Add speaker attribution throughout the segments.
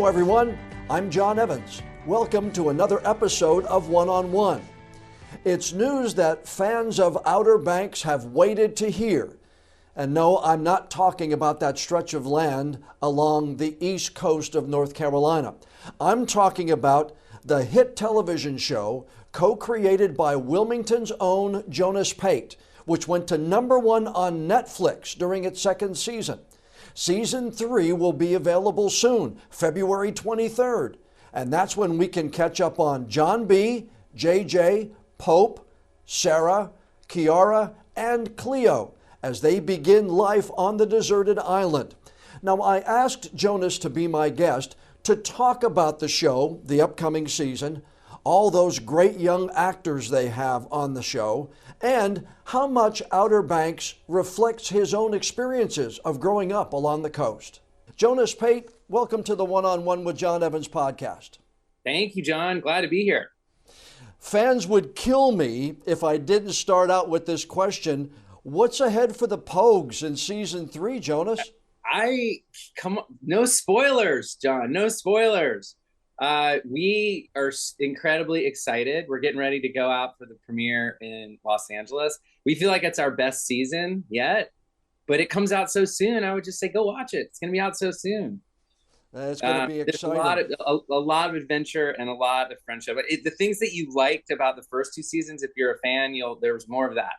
Speaker 1: Hello, everyone. I'm John Evans. Welcome to another episode of One on One. It's news that fans of Outer Banks have waited to hear. And no, I'm not talking about that stretch of land along the east coast of North Carolina. I'm talking about the hit television show co-created by Wilmington's own Jonas Pate, which went to #1 on Netflix during its second season. Season 3 will be available soon, February 23rd. And that's when we can catch up on John B., JJ, Pope, Sarah, Kiara, and Cleo as they begin life on the deserted island. Now, I asked Jonas to be my guest to talk about the show, the upcoming season, all those great young actors they have on the show, and how much Outer Banks reflects his own experiences of growing up along the coast. Jonas Pate, welcome to the One-on-One with John Evans podcast.
Speaker 2: Thank you, John. Glad to be here.
Speaker 1: Fans would kill me if I didn't start out with this question. What's ahead for the Pogues in season 3, Jonas?
Speaker 2: No spoilers, John. No spoilers. We are incredibly excited. We're getting ready to go out for the premiere in Los Angeles. We feel like it's our best season yet, but it comes out so soon. I would just say go watch it. It's going to be out so soon.
Speaker 1: It's going to be exciting.
Speaker 2: There's a lot of adventure and a lot of friendship. But the things that you liked about the first 2 seasons, if you're a fan, there's more of that.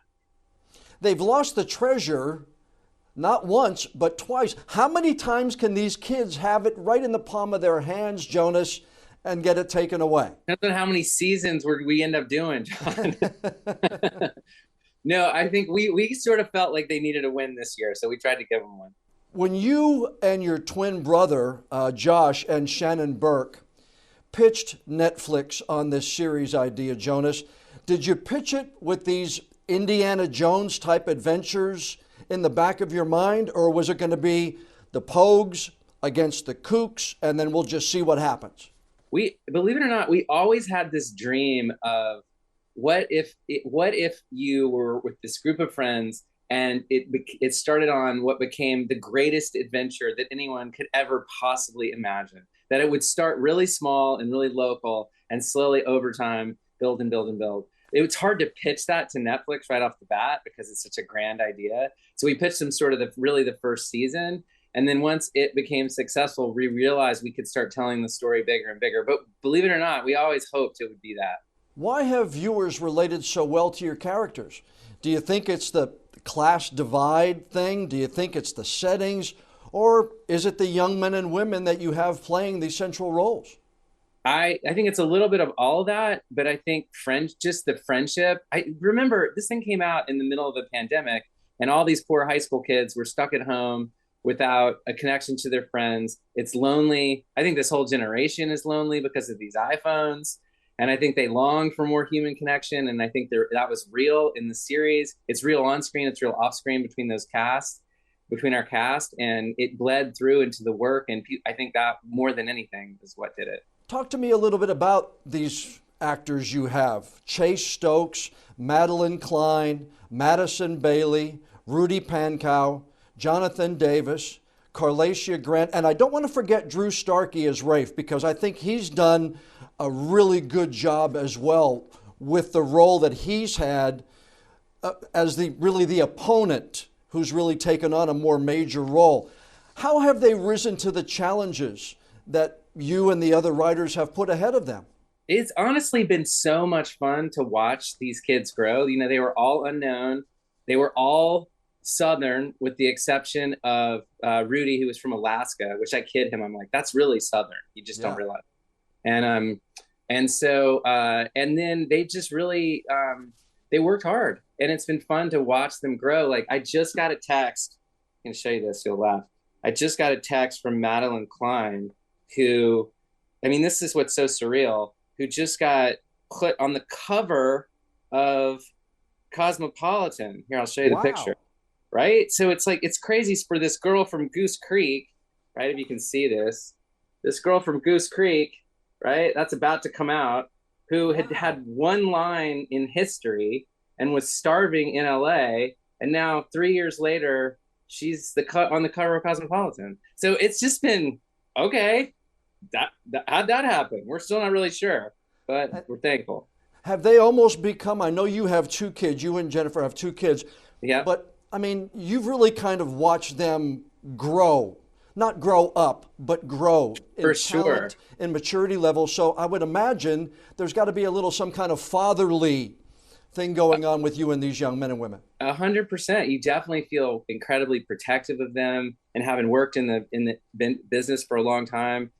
Speaker 1: They've lost the treasure not once, but twice. How many times can these kids have it right in the palm of their hands, Jonas, and get it taken away?
Speaker 2: Depends on how many seasons we end up doing, John. No, I think we sort of felt like they needed a win this year, so we tried to give them one.
Speaker 1: When you and your twin brother, Josh and Shannon Burke, pitched Netflix on this series idea, Jonas, did you pitch it with these Indiana Jones type adventures in the back of your mind, or was it going to be the Pogues against the Kooks, and then we'll just see what happens?
Speaker 2: Believe it or not, we always had this dream of what if you were with this group of friends and it started on what became the greatest adventure that anyone could ever possibly imagine. That it would start really small and really local and slowly over time build and build and build. It's hard to pitch that to Netflix right off the bat because it's such a grand idea. So we pitched them sort of the first season. And then once it became successful, we realized we could start telling the story bigger and bigger. But believe it or not, we always hoped it would be that.
Speaker 1: Why have viewers related so well to your characters? Do you think it's the class divide thing? Do you think it's the settings? Or is it the young men and women that you have playing these central roles?
Speaker 2: I think it's a little bit of all of that, but I think just the friendship. I remember this thing came out in the middle of a pandemic, and all these poor high school kids were stuck at home without a connection to their friends. It's lonely. I think this whole generation is lonely because of these iPhones, and I think they long for more human connection, and I think that was real in the series. It's real on screen, it's real off screen between our cast, and it bled through into the work, and I think that more than anything is what did it.
Speaker 1: Talk to me a little bit about these actors you have. Chase Stokes, Madeline Klein, Madison Bailey, Rudy Pankow, Jonathan Davis, Carlacia Grant, and I don't want to forget Drew Starkey as Rafe, because I think he's done a really good job as well with the role that he's had as the opponent who's really taken on a more major role. How have they risen to the challenges that you and the other writers have put ahead of them?
Speaker 2: It's honestly been so much fun to watch these kids grow. They were all unknown. They were all Southern, with the exception of Rudy, who was from Alaska, which I kid him. I'm like, that's really Southern. You just don't realize. And then they just really, they worked hard, and it's been fun to watch them grow. Like, I just got a text. I can show you this. You'll laugh. I just got a text from Madeline Klein, who, this is what's so surreal, who just got put on the cover of Cosmopolitan. Here, I'll show you the picture. Right? So it's crazy for this girl from Goose Creek, right? If you can see this girl from Goose Creek, right? That's about to come out, who had one line in history and was starving in LA. And now 3 years later, she's on the cover of Cosmopolitan. So it's just been, okay, how'd that happen? We're still not really sure, but we're thankful.
Speaker 1: Have they almost become, I know you have two kids, you and Jennifer have two kids,
Speaker 2: Yeah,
Speaker 1: but I mean, you've really kind of watched them grow, not grow up, but grow in
Speaker 2: for sure.
Speaker 1: talent and maturity level. So I would imagine there's got to be a little some kind of fatherly thing going on with you and these young men and women.
Speaker 2: 100%. You definitely feel incredibly protective of them, and having worked in the business for a long time,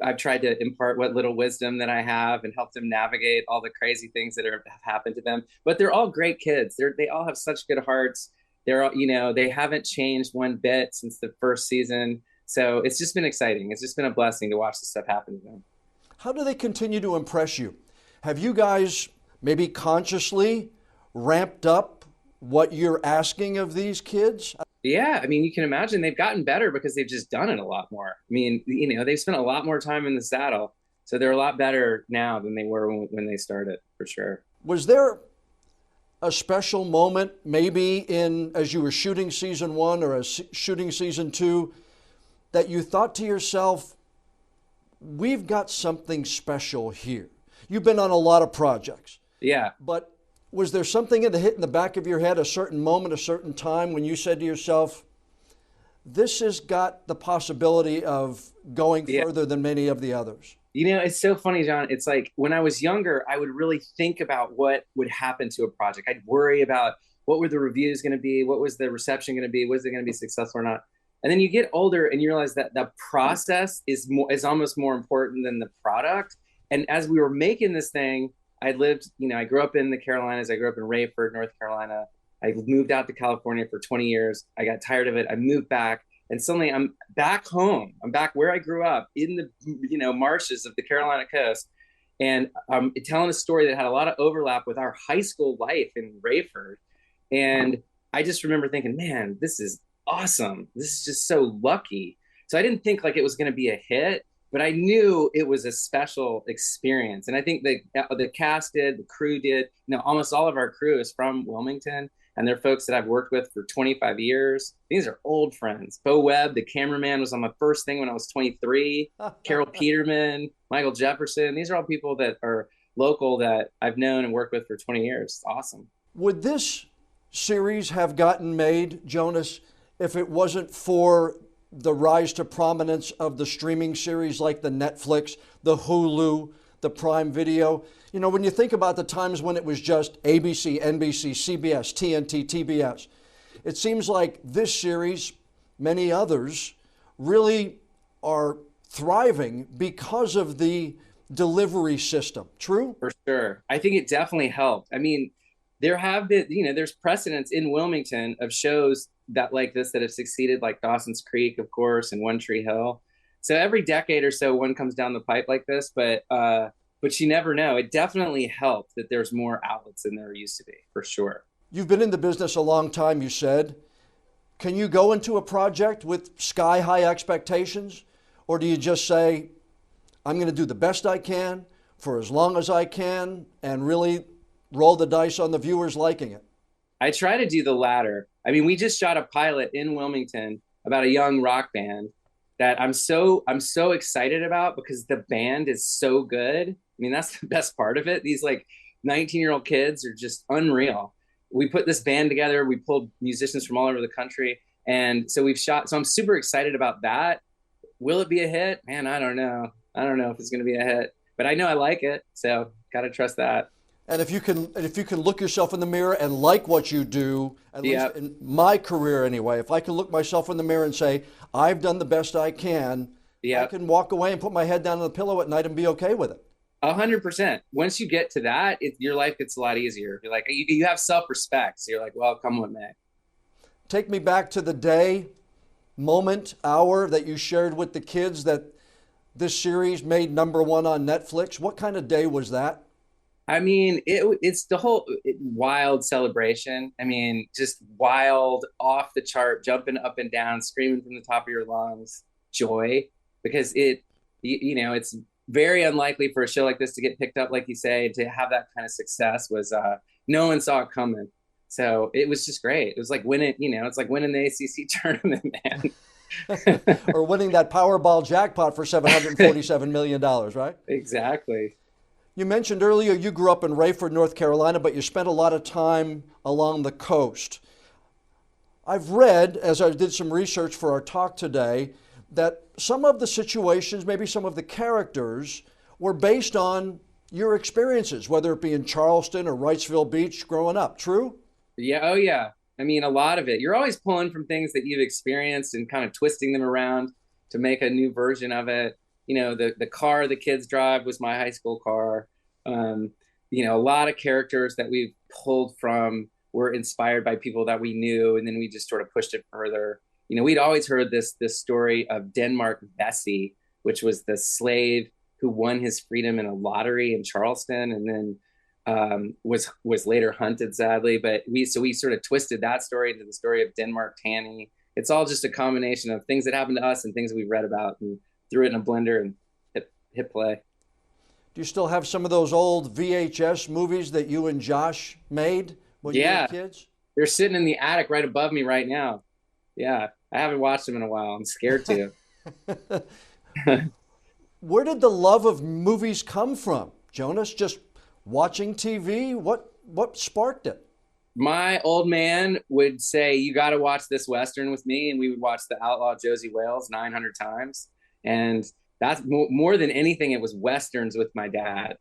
Speaker 2: I've tried to impart what little wisdom that I have and help them navigate all the crazy things that have happened to them. But they're all great kids. They all have such good hearts. They're all, they haven't changed one bit since the first season. So it's just been exciting. It's just been a blessing to watch this stuff happen to them.
Speaker 1: How do they continue to impress you? Have you guys maybe consciously ramped up what you're asking of these kids?
Speaker 2: Yeah, I mean, you can imagine they've gotten better because they've just done it a lot more. I mean, they've spent a lot more time in the saddle, so they're a lot better now than they were when they started, for sure.
Speaker 1: Was there a special moment, maybe in as you were shooting season one or shooting season two, that you thought to yourself, "We've got something special here"? You've been on a lot of projects,
Speaker 2: Yeah.
Speaker 1: but was there something in the back of your head, a certain moment, a certain time when you said to yourself, this has got the possibility of going
Speaker 2: Yeah.
Speaker 1: further than many of the others?
Speaker 2: It's so funny, John. It's like when I was younger, I would really think about what would happen to a project. I'd worry about what were the reviews going to be? What was the reception going to be? Was it going to be successful or not? And then you get older and you realize that the process is almost more important than the product. And as we were making this thing, I grew up in the Carolinas. I grew up in Rayford, North Carolina. I moved out to California for 20 years. I got tired of it. I moved back, and suddenly I'm back home. I'm back where I grew up in the marshes of the Carolina coast, and I'm telling a story that had a lot of overlap with our high school life in Rayford. And I just remember thinking, man, this is awesome. This is just so lucky. So I didn't think like it was going to be a hit, but I knew it was a special experience. And I think the cast did, the crew did. Almost all of our crew is from Wilmington, and they're folks that I've worked with for 25 years. These are old friends. Bo Webb, the cameraman, was on my first thing when I was 23. Carol Peterman, Michael Jefferson. These are all people that are local that I've known and worked with for 20 years. It's awesome.
Speaker 1: Would this series have gotten made, Jonas, if it wasn't for the rise to prominence of the streaming series like the Netflix, the Hulu, the Prime Video? When you think about the times when it was just ABC, NBC, CBS, TNT, TBS, it seems like this series, many others, really are thriving because of the delivery system. True?
Speaker 2: For sure. I think it definitely helped. I mean, there have been, there's precedents in Wilmington of shows that like this that have succeeded, like Dawson's Creek, of course, and One Tree Hill. So every decade or so, one comes down the pipe like this, but you never know. It definitely helped that there's more outlets than there used to be, for sure.
Speaker 1: You've been in the business a long time, you said. Can you go into a project with sky high expectations? Or do you just say, I'm going to do the best I can for as long as I can and really roll the dice on the viewers liking it?
Speaker 2: I try to do the latter. I mean, we just shot a pilot in Wilmington about a young rock band that I'm so excited about because the band is so good. I mean, that's the best part of it. These like 19-year-old kids are just unreal. We put this band together. We pulled musicians from all over the country. And so we've shot. So I'm super excited about that. Will it be a hit? Man, I don't know. I don't know if it's going to be a hit, but I know I like it. So got to trust that.
Speaker 1: And if you can look yourself in the mirror and like what you do, at least in my career anyway, if I can look myself in the mirror and say, I've done the best I can, I can walk away and put my head down on the pillow at night and be okay with it.
Speaker 2: 100%. Once you get to that, your life gets a lot easier. You're like, you have self-respect. So you're like, well, come what may.
Speaker 1: Take me back to the day, moment, hour that you shared with the kids that this series made #1 on Netflix. What kind of day was that?
Speaker 2: I mean, it's the whole wild celebration. I mean, just wild, off the chart, jumping up and down, screaming from the top of your lungs, joy, because it's very unlikely for a show like this to get picked up, like you say, to have that kind of success was no one saw it coming. So it was just great. It was like winning, it's like winning the ACC tournament, man.
Speaker 1: or winning that Powerball jackpot for $747 million, right?
Speaker 2: Exactly.
Speaker 1: You mentioned earlier you grew up in Rayford, North Carolina, but you spent a lot of time along the coast. I've read, as I did some research for our talk today, that some of the situations, maybe some of the characters, were based on your experiences, whether it be in Charleston or Wrightsville Beach growing up. True?
Speaker 2: Yeah. Oh, yeah. I mean, a lot of it. You're always pulling from things that you've experienced and kind of twisting them around to make a new version of it. The car the kids drive was my high school car. Um, a lot of characters that we've pulled from were inspired by people that we knew, and then we just sort of pushed it further. We'd always heard this story of Denmark Vesey, which was the slave who won his freedom in a lottery in Charleston, and then was later hunted, sadly. But we sort of twisted that story into the story of Denmark Tanny. It's all just a combination of things that happened to us and things we've read about, and threw it in a blender and hit play.
Speaker 1: Do you still have some of those old VHS movies that you and Josh made when you were kids?
Speaker 2: They're sitting in the attic right above me right now. Yeah, I haven't watched them in a while. I'm scared to.
Speaker 1: Where did the love of movies come from, Jonas? Just watching TV? What sparked it?
Speaker 2: My old man would say, "You got to watch this Western with me," and we would watch The Outlaw Josie Wales 900 times. And that's more than anything, it was Westerns with my dad.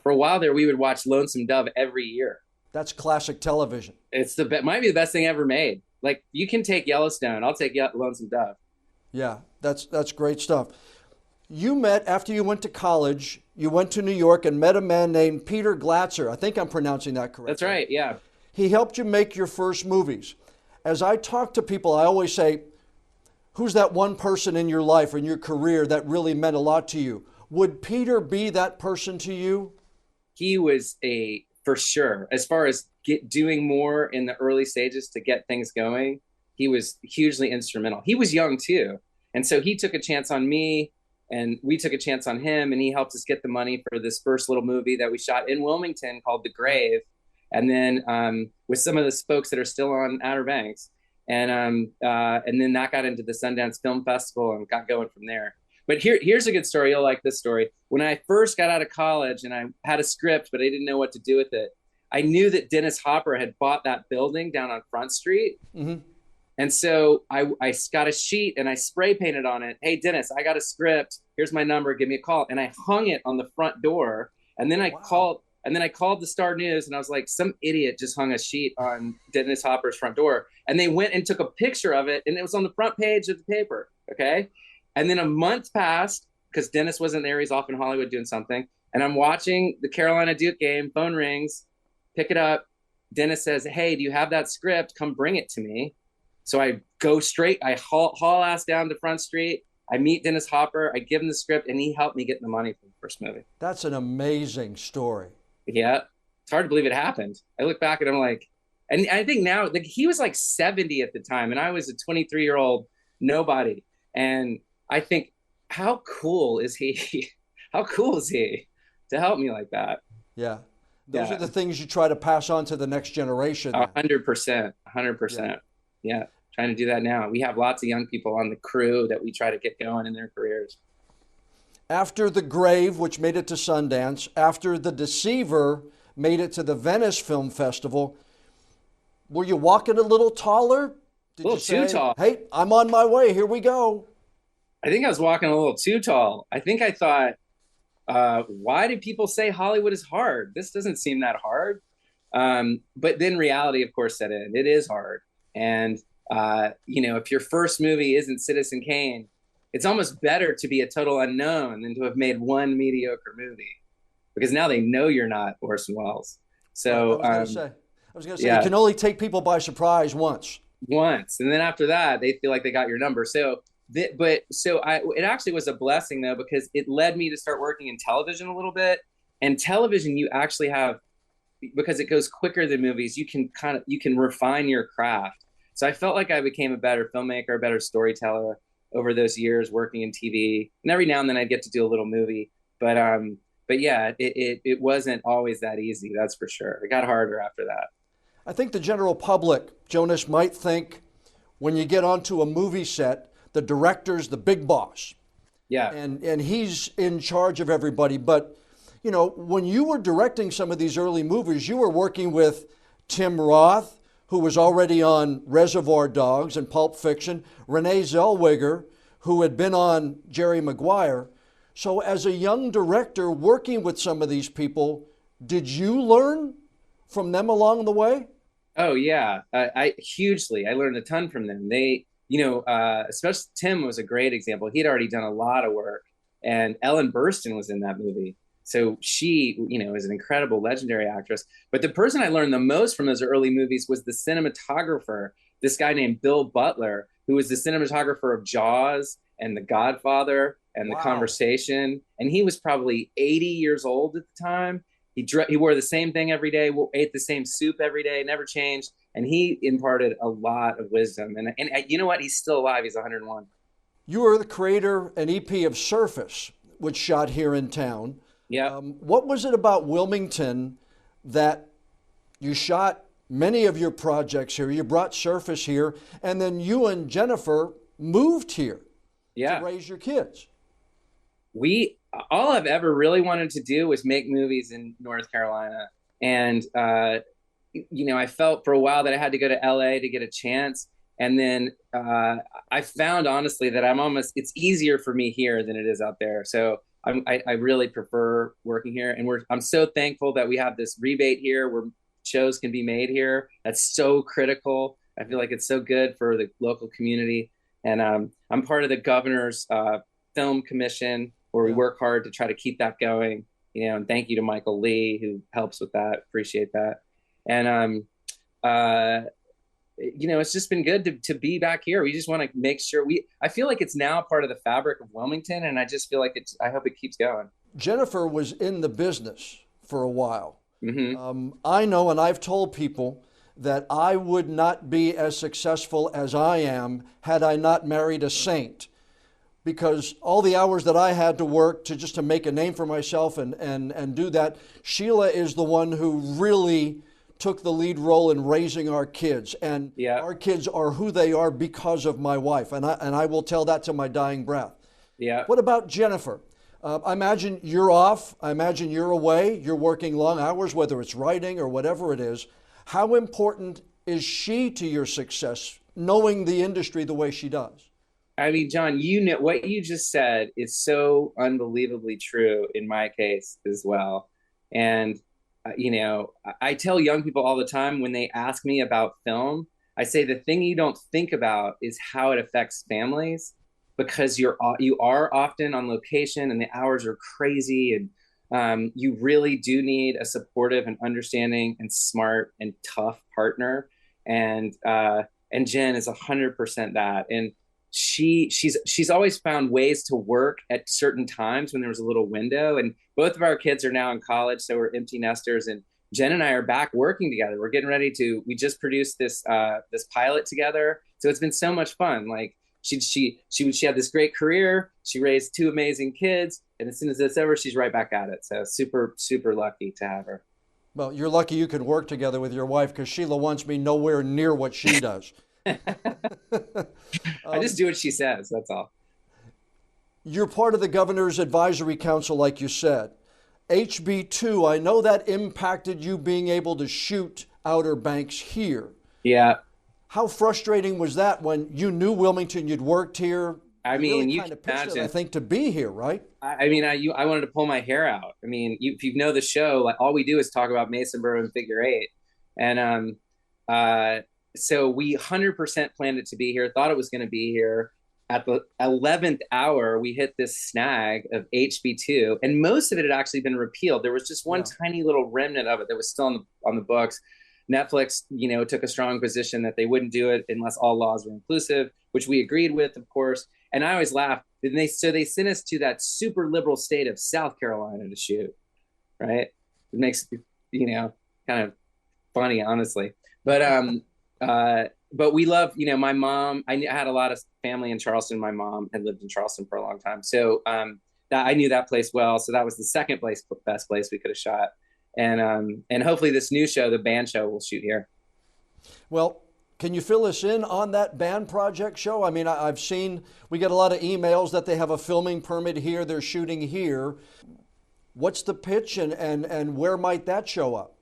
Speaker 2: For a while there, we would watch Lonesome Dove every year.
Speaker 1: That's classic television.
Speaker 2: It's might be the best thing ever made. Like, you can take Yellowstone, I'll take Lonesome Dove.
Speaker 1: Yeah, that's great stuff. You met, after you went to college, you went to New York and met a man named Peter Glatzer. I think I'm pronouncing that correctly.
Speaker 2: That's right, yeah.
Speaker 1: He helped you make your first movies. As I talk to people, I always say, who's that one person in your life or in your career that really meant a lot to you? Would Peter be that person to you?
Speaker 2: He was for sure, as far as doing more in the early stages to get things going, he was hugely instrumental. He was young too. And so he took a chance on me, and we took a chance on him, and he helped us get the money for this first little movie that we shot in Wilmington called The Grave. And then with some of the folks that are still on Outer Banks. And then that got into the Sundance Film Festival and got going from there. But here's a good story. You'll like this story. When I first got out of college and I had a script, but I didn't know what to do with it, I knew that Dennis Hopper had bought that building down on Front Street. Mm-hmm. And so I got a sheet and I spray painted on it. "Hey, Dennis, I got a script. Here's my number. Give me a call." And I hung it on the front door. And then I called the Star News, and I was like, some idiot just hung a sheet on Dennis Hopper's front door. And they went and took a picture of it, and it was on the front page of the paper. Okay. And then a month passed because Dennis wasn't there. He's off in Hollywood doing something. And I'm watching the Carolina Duke game. Phone rings. Pick it up. Dennis says, "Hey, do you have that script? Come bring it to me." So I go straight. I haul ass down to Front Street. I meet Dennis Hopper. I give him the script, and he helped me get the money for the first movie.
Speaker 1: That's an amazing story.
Speaker 2: Yeah. It's hard to believe it happened. I look back and I'm like, and I think now, like, he was like 70 at the time, and I was a 23-year-old nobody. And I think, how cool is he? How cool is he to help me like that?
Speaker 1: Yeah. Those are the things you try to pass on to the next generation.
Speaker 2: 100%. 100%. Yeah. Trying to do that now. We have lots of young people on the crew that we try to get going in their careers.
Speaker 1: After The Grave, which made it to Sundance, after The Deceiver made it to the Venice Film Festival, were you walking a little taller?
Speaker 2: Did a little too tall.
Speaker 1: "Hey, I'm on my way. Here we go"?
Speaker 2: I think I was walking a little too tall. I think I thought, why do people say Hollywood is hard? This doesn't seem that hard. But then reality, of course, set in. It is hard. And, if your first movie isn't Citizen Kane, it's almost better to be a total unknown than to have made one mediocre movie, because now they know you're not Orson Welles. So
Speaker 1: I was going to say, you can only take people by surprise once.
Speaker 2: And then after that, they feel like they got your number. It actually was a blessing, though, because it led me to start working in television a little bit. And television, you actually have, because it goes quicker than movies, you can refine your craft. So I felt like I became a better filmmaker, a better storyteller over those years working in TV. And every now and then I'd get to do a little movie. But yeah, it wasn't always that easy, that's for sure. It got harder after that.
Speaker 1: I think the general public, Jonas, might think when you get onto a movie set, the director's the big boss.
Speaker 2: Yeah.
Speaker 1: And he's in charge of everybody. But, you know, when you were directing some of these early movies, you were working with Tim Roth, who was already on Reservoir Dogs and Pulp Fiction, Renee Zellweger, who had been on Jerry Maguire. So as a young director working with some of these people, did you learn from them along the way?
Speaker 2: Oh yeah, I hugely. I learned a ton from them. They, especially Tim was a great example. He'd already done a lot of work, and Ellen Burstyn was in that movie. So she, is an incredible, legendary actress. But the person I learned the most from those early movies was the cinematographer, this guy named Bill Butler, who was the cinematographer of Jaws and The Godfather and The Conversation. And he was probably 80 years old at the time. He wore the same thing every day, ate the same soup every day, never changed. And he imparted a lot of wisdom. And you know what? He's still alive. He's 101.
Speaker 1: You are the creator and EP of Surface, which shot here in town.
Speaker 2: Yeah.
Speaker 1: What was it about Wilmington that you shot many of your projects here? You brought Surface here, and then you and Jennifer moved here to raise your kids.
Speaker 2: All I've ever really wanted to do was make movies in North Carolina. And, I felt for a while that I had to go to LA to get a chance. And then I found, honestly, that it's easier for me here than it is out there. So I really prefer working here. And I'm so thankful that we have this rebate here where shows can be made here. That's so critical. I feel like it's so good for the local community. And I'm part of the governor's film commission, where we work hard to try to keep that going, and thank you to Michael Lee, who helps with that. Appreciate that. And, it's just been good to be back here. We just want to make sure I feel like it's now part of the fabric of Wilmington, and I just feel like I hope it keeps going.
Speaker 1: Jennifer was in the business for a while.
Speaker 2: Mm-hmm.
Speaker 1: I know, and I've told people that I would not be as successful as I am had I not married a saint. Because all the hours that I had to work to make a name for myself and do that, Sheila is the one who really took the lead role in raising our kids. And our kids are who they are because of my wife. And I will tell that to my dying breath.
Speaker 2: Yeah.
Speaker 1: What about Jennifer? I imagine you're off. I imagine you're away. You're working long hours, whether it's writing or whatever it is. How important is she to your success, knowing the industry the way she does?
Speaker 2: I mean, John, what you just said is so unbelievably true in my case as well. And, I tell young people all the time when they ask me about film, I say the thing you don't think about is how it affects families, because you are often on location and the hours are crazy. And you really do need a supportive and understanding and smart and tough partner. And Jen is 100% that. And she's always found ways to work at certain times when there was a little window. And both of our kids are now in college, so we're empty nesters. And Jen and I are back working together. We're getting ready we just produced this pilot together. So it's been so much fun. Like she had this great career. She raised two amazing kids, and as soon as it's over, she's right back at it. So super, super lucky to have her.
Speaker 1: Well, you're lucky you can work together with your wife, because Sheila wants me nowhere near what she does.
Speaker 2: I just do what she says. That's all.
Speaker 1: You're part of the governor's advisory council, like you said. HB2, I know that impacted you being able to shoot Outer Banks here.
Speaker 2: Yeah.
Speaker 1: How frustrating was that when you knew Wilmington, you'd worked here?
Speaker 2: I mean,
Speaker 1: really
Speaker 2: you
Speaker 1: kind
Speaker 2: can
Speaker 1: of pitched
Speaker 2: imagine.
Speaker 1: it, I think, to be here, right?
Speaker 2: I wanted to pull my hair out. I mean, if you know the show, like all we do is talk about Mason Borough and Figure Eight. And so we 100% planned it to be here, thought it was going to be here. At the 11th hour, we hit this snag of HB2, and most of it had actually been repealed. There was just one tiny little remnant of it that was still on the books. Netflix, took a strong position that they wouldn't do it unless all laws were inclusive, which we agreed with, of course. And I always laugh. So they sent us to that super liberal state of South Carolina to shoot, right? It makes, kind of funny, honestly. But we love, my mom, I had a lot of family in Charleston. My mom had lived in Charleston for a long time. So that I knew that place well. So that was the second best place we could have shot. And hopefully this new show, the band show, will shoot here.
Speaker 1: Well, Can you fill us in on that band project show? I mean, I've seen, we get a lot of emails that they have a filming permit here, they're shooting here. What's the pitch and where might that show up?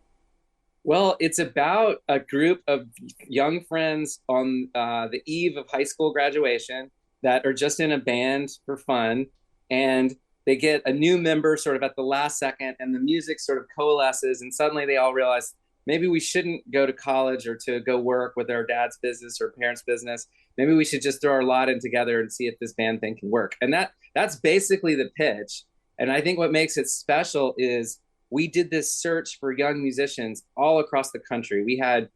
Speaker 2: Well, it's about a group of young friends on the eve of high school graduation that are just in a band for fun. And they get a new member sort of at the last second, and the music sort of coalesces. And suddenly they all realize maybe we shouldn't go to college or to go work with our dad's business or parents' business. Maybe we should just throw our lot in together and see if this band thing can work. And that's basically the pitch. And I think what makes it special is we did this search for young musicians all across the country. We had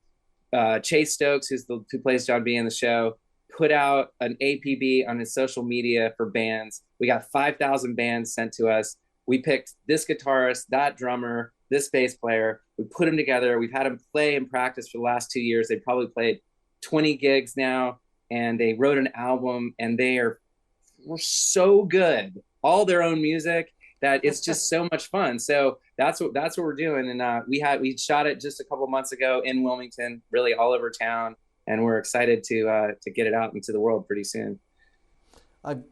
Speaker 2: Chase Stokes, who plays John B in the show, put out an APB on his social media for bands. We got 5,000 bands sent to us. We picked this guitarist, that drummer, this bass player. We put them together. We've had them play and practice for the last 2 years. They probably played 20 gigs now, and they wrote an album, and were so good, all their own music, that it's just so much fun. So that's what we're doing. And we shot it just a couple months ago in Wilmington, really all over town. And we're excited to get it out into the world pretty soon.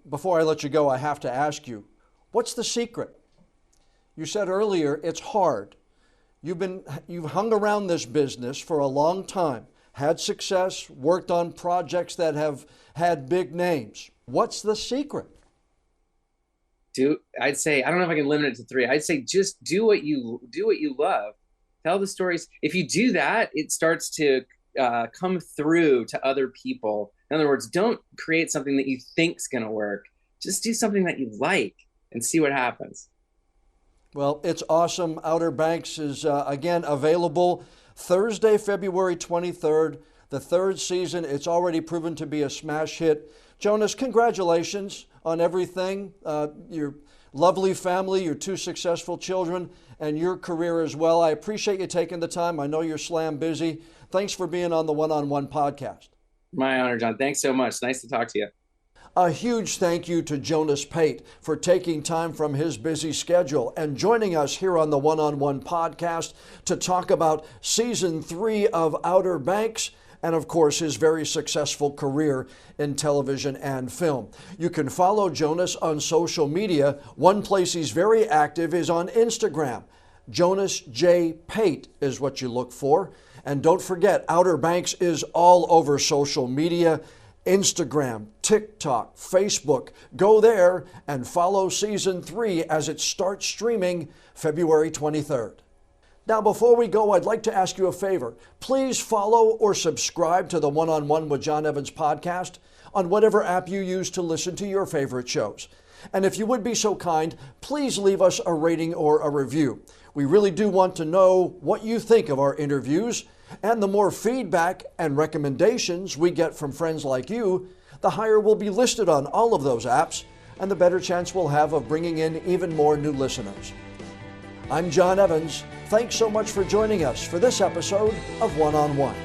Speaker 1: Before I let you go, I have to ask you, what's the secret? You said earlier it's hard. You've hung around this business for a long time, had success, worked on projects that have had big names. What's the secret?
Speaker 2: I'd say, I don't know if I can limit it to 3. I'd say just do what you love. Tell the stories. If you do that, it starts to come through to other people. In other words, don't create something that you think's going to work. Just do something that you like and see what happens.
Speaker 1: Well, it's awesome. Outer Banks is, again, available Thursday, February 23rd, the 3rd season. It's already proven to be a smash hit. Jonas, congratulations on everything, your lovely family, your 2 successful children, and your career as well. I appreciate you taking the time. I know you're slam busy. Thanks for being on the One-on-One podcast.
Speaker 2: My honor, John. Thanks so much. Nice to talk to you.
Speaker 1: A huge thank you to Jonas Pate for taking time from his busy schedule and joining us here on the One-on-One podcast to talk about Season 3 of Outer Banks and, of course, his very successful career in television and film. You can follow Jonas on social media. One place he's very active is on Instagram. Jonas J. Pate is what you look for. And don't forget, Outer Banks is all over social media. Instagram, TikTok, Facebook. Go there and follow Season 3 as it starts streaming February 23rd. Now, before we go, I'd like to ask you a favor. Please follow or subscribe to the One-on-One with John Evans podcast on whatever app you use to listen to your favorite shows. And if you would be so kind, please leave us a rating or a review. We really do want to know what you think of our interviews, and the more feedback and recommendations we get from friends like you, the higher we'll be listed on all of those apps, and the better chance we'll have of bringing in even more new listeners. I'm John Evans. Thanks so much for joining us for this episode of One-on-One.